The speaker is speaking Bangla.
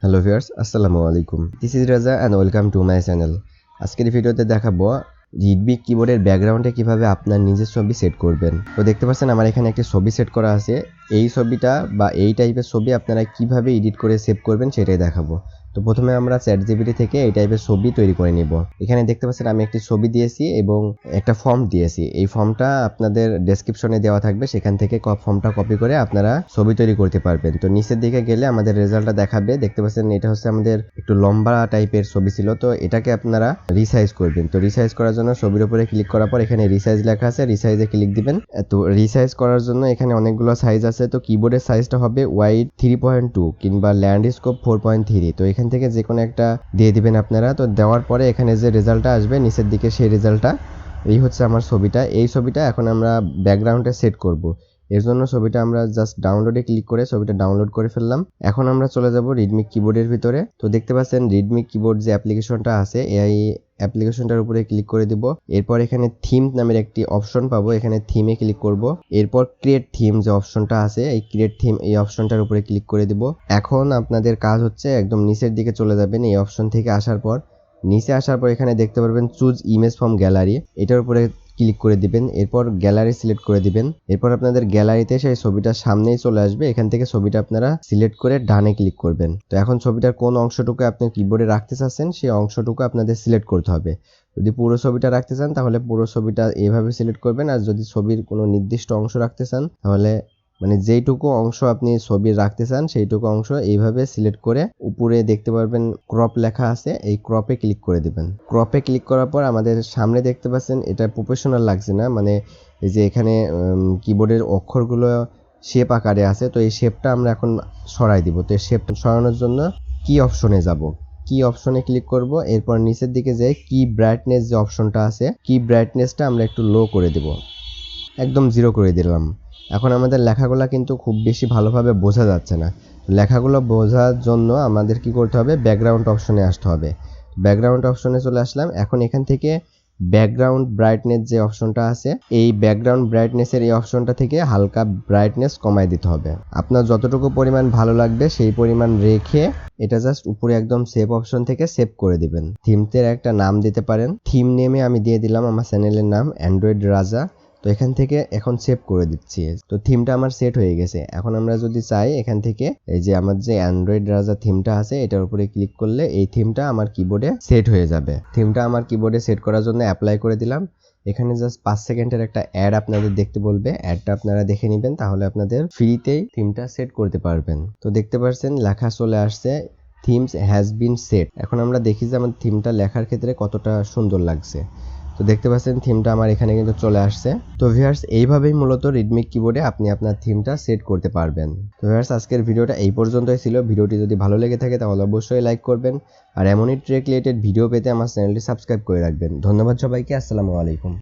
হ্যালো ভিউয়ার্স, আসসালামু আলাইকুম। দিস ইজ রাজা and welcome to my channel. আজকের ভিডিওতে দেখাবো রিডমি কিবোর্ডের ব্যাকগ্রাউন্ডে কিভাবে আপনার নিজের ছবি সেট করবেন। তো দেখতে পাচ্ছেন আমার এখানে একটি ছবি সেট করা আছে। এই ছবিটা বা এই টাইপের ছবি আপনারা কিভাবে এডিট করে সেভ করবেন সেটাই দেখাবো। তো প্রথমে আমরা চ্যাটজিপিটি থেকে এই টাইপের ছবি তৈরি করে নিব। এখানে দেখতে পাচ্ছেন আমি একটি ছবি দিয়েছি এবং একটা ফর্ম দিয়েছি। এই ফর্মটা আপনাদের ডেসক্রিপশনে দেওয়া থাকবে, সেখান থেকে ফর্মটা কপি করে আপনারা ছবি তৈরি করতে পারবেন। তো নিচের দিকে গেলে আমাদের রেজাল্টটা দেখাবে। দেখতে পাচ্ছেন এটা হচ্ছে আমাদের একটু লম্বা টাইপের ছবি ছিল, তো এটাকে আপনারা রিসাইজ করবেন। তো রিসাইজ করার জন্য ছবির উপরে ক্লিক করার পর এখানে রিসাইজ লেখা আছে, রিসাইজে ক্লিক দিবেন। তো রিসাইজ করার জন্য এখানে অনেকগুলো সাইজ আছে। তো কিবোর্ডের সাইজটা হবে ওয়াইড 3.2 কিংবা ল্যান্ডস্কেপ 4.3। তো এখান থেকে যে কোনো একটা দিয়ে দিবেন আপনারা। তো দেওয়ার পরে এখানে যে রেজাল্টটা আসবে নিচের দিকে, সেই রেজাল্টটা এই হচ্ছে আমার ছবিটা। এই ছবিটা এখন আমরা ব্যাকগ্রাউন্ডে সেট করব। এর জন্য ছবিটা আমরা জাস্ট ডাউনলোডে ক্লিক করে ছবিটা ডাউনলোড করে ফেললাম। এখন আমরা চলে যাব রিডমি কিবোর্ডের ভিতরে। তো দেখতে পাচ্ছেন রিডমি কিবোর্ড যে অ্যাপ্লিকেশনটা আছে, এই অ্যাপ্লিকেশনটার উপরে ক্লিক করে দিব। এরপর এখানে থিম নামের একটি অপশন পাবো, এখানে থিমে ক্লিক করব। এরপর ক্রিয়েট থিম যে অপশনটা আছে, এই ক্রিয়েট থিম এই অপশনটার উপরে ক্লিক করে দিব। এখন আপনাদের কাজ হচ্ছে একদম নিচের দিকে চলে যাবেন। এই অপশন থেকে আসার পর নিচে আসার পর এখানে দেখতে পারবেন চুজ ইমেজ ফ্রম গ্যালারি, এটার উপরে ক্লিক করে দিবেন। এরপর গ্যালারি সিলেক্ট করে দিবেন। এরপর আপনাদের গ্যালারিতে সেই ছবিটা সামনেই চলে আসবে। এখান থেকে ছবিটা আপনারা সিলেক্ট করে ডানে ক্লিক করবেন। তো এখন ছবিটার কোন অংশটুকু আপনি কিবোর্ডে রাখতে চাচ্ছেন সেই অংশটুকু আপনাদের সিলেক্ট করতে হবে। যদি পুরো ছবিটা রাখতে চান তাহলে পুরো ছবিটা এইভাবে সিলেক্ট করবেন, আর যদি ছবির কোনো নির্দিষ্ট অংশ রাখতে চান তাহলে যেইটুকু অংশ আপনি ছবি রাখতে চান সেইটুকু অংশ এইভাবে সিলেক্ট করে উপরে দেখতে পারবেন ক্রপ লেখা আছে, এই ক্রপে ক্লিক করে দিবেন। ক্রপে ক্লিক করার পর আমাদের সামনে দেখতে পাচ্ছেন এটা প্রফেশনাল লাগছে না, এই যে এখানে কিবোর্ডের অক্ষরগুলো শেপ আকারে আছে। তো এই শেপটা আমরা এখন সরাই দিব। তো এই শেপটা সরানোর জন্য কি অপশনে যাব, কি অপশনে ক্লিক করব। এরপর নিচের দিকে যে কি ব্রাইটনেস যে অপশনটা আছে, কি ব্রাইটনেসটা আমরা একটু লো করে দেব, একদম 0 করে দিলাম। এখন আমাদের লেখাগুলো কিন্তু খুব বেশি ভালোভাবে বোঝা যাচ্ছে না। লেখাগুলো বোঝার জন্য আমাদের কি করতে হবে, ব্যাকগ্রাউন্ড অপশনে আসতে হবে। ব্যাকগ্রাউন্ড অপশনে চলে আসলাম। এখন এখান থেকে ব্যাকগ্রাউন্ড ব্রাইটনেস যে অপশনটা আছে, এই ব্যাকগ্রাউন্ড ব্রাইটনেসের এই অপশনটা থেকে হালকা ব্রাইটনেস কমাই দিতে হবে। আপনার যতটুকু পরিমাণ ভালো লাগবে সেই পরিমাণ রেখে এটা জাস্ট উপরে একদম সেভ অপশন থেকে সেভ করে দিবেন। থিমসের একটা নাম দিতে পারেন। থিম নেমে আমি দিয়ে দিলাম আমার চ্যানেলের নাম অ্যান্ড্রয়েড রাজা। তো এখান থেকে এখন সেভ করে দিচ্ছি। তো থিমটা আমার সেট হয়ে গেছে। এখন আমরা যদি চাই এখান থেকে এই যে আমার যে অ্যান্ড্রয়েড রাজা থিমটা আছে এটার উপরে ক্লিক করলে এই থিমটা আমার কিবোর্ডে সেট হয়ে যাবে। থিমটা আমার কিবোর্ডে সেট করার জন্য অ্যাপ্লাই করে দিলাম। এখানে জাস্ট 5 সেকেন্ডের একটা অ্যাড আপনাদের দেখতে বলবে, অ্যাডটা আপনারা দেখে নেবেন, তাহলে আপনাদের ফ্রিতেই থিমটা সেট করতে পারবেন। তো দেখতে পাচ্ছেন লেখা চলে আসছে থিমস হ্যাজ বিন সেট। এখন আমরা দেখি যে আমার থিমটা লেখার ক্ষেত্রে কতটা সুন্দর লাগছে। তো দেখতে পাচ্ছেন থিমটা আমার এখানে কিন্তু চলে আসছে। তো ভিউয়ার্স এইভাবেই মূলত রিডমি কিবোর্ডে আপনি আপনার থিমটা সেট করতে পারবেন। তো ভিউয়ার্স আজকের ভিডিওটা এই পর্যন্তই ছিল। ভিডিওটি যদি ভালো লেগে থাকে তাহলে অবশ্যই লাইক করবেন, আর এমনই ট্রেক রিলেটেড ভিডিও পেতে আমার চ্যানেলটি সাবস্ক্রাইব করে রাখবেন। ধন্যবাদ সবাইকে, আসসালামু আলাইকুম।